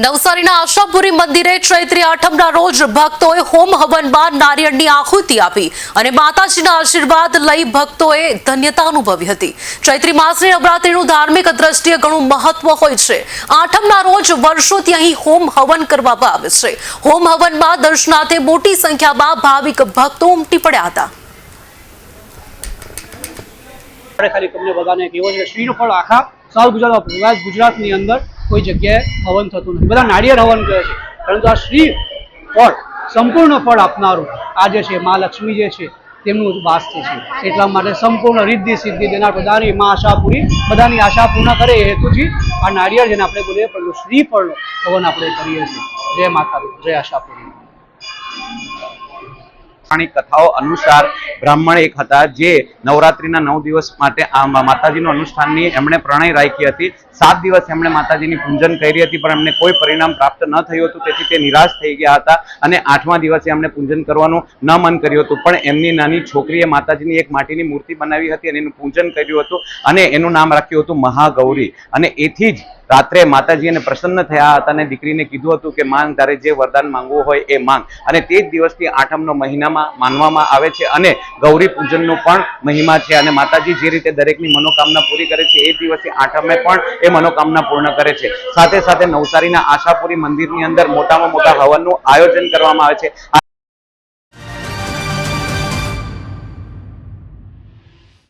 નવસારીના આશાપુરી મંદિરે ચૈત્રી આઠમના રોજ ભક્તોએ હોમ હવનમાં નારિયેળની આહુતિ આપી અને માતાજીના આશીર્વાદ લઈ ભક્તોએ ધન્યતા અનુભવી હતી। ચૈત્રી માસની નવરાત્રીનું ધાર્મિક દ્રષ્ટિએ ઘણું મહત્વ હોય છે। આઠમના રોજ વર્ષોથી અહીં હોમ હવન કરવામાં આવે છે। હોમ હવનમાં દર્શનાર્થે મોટી સંખ્યામાં ભાવિક ભક્તો ઉમટી પડ્યા હતા। ખાલી તમને બધાને કહેવો છે શ્રીફળ આખા સાલ ગુજરાતની અંદર કોઈ જગ્યાએ હવન થતું નથી। બધા નાળિયેર હવન કરે છે, પરંતુ આ શ્રીફળ સંપૂર્ણ ફળ આપનારું આ જે છે મા લક્ષ્મી જે છે તેમનું વાસ્તુ છે। એટલા માટે સંપૂર્ણ રિદ્ધિ સિદ્ધિ દેનાર બધાની મા આશાપુરી બધાની આશા પૂર્ણ કરે એ હેતુથી આ નાળિયેર જેને આપણે બોલીએ પરંતુ શ્રીફળનો હવન આપણે કરીએ છીએ। જય માતાજી, જય આશાપુરી। કથાઓ અનુસાર બ્રાહ્મણ એક હતા જે નવરાત્રીના 9 દિવસ માટે આ માતાજીનું અનુષ્ઠાનની એમણે પ્રણય રાખી હતી। 7 દિવસ એમણે માતાજીની પૂજન કરી હતી, પણ એમને કોઈ પરિણામ પ્રાપ્ત ન થયું હતું, તેથી તે નિરાશ થઈ ગયા હતા અને 8મા દિવસે એમણે પૂજન કરવાનું ન મન કર્યું હતું। પણ એમની નાની છોકરીએ માતાજીની એક માટીની મૂર્તિ બનાવી હતી અને એનું પૂજન કર્યું હતું અને એનું નામ રાખ્યું હતું મહાગૌરી। અને એથી જ રાત્રે માતાજી એને પ્રસન્ન થયા હતા અને દીકરીને કીધું હતું કે માંગ, તારે જે વરદાન માંગવું હોય એ માંગ। અને તે જ દિવસથી આઠમનો મહિનામાં માનવામાં આવે છે અને ગૌરી પૂજનનો પણ મહિમા છે અને માતાજી જે રીતે દરેકની મનોકામના પૂરી કરે છે એ દિવસે આઠમે પણ એ મનોકામના પૂર્ણ કરે છે। સાથે સાથે નવસારીના આશાપુરી મંદિરની અંદર મોટામાં મોટા હવનનું આયોજન કરવામાં આવે છે।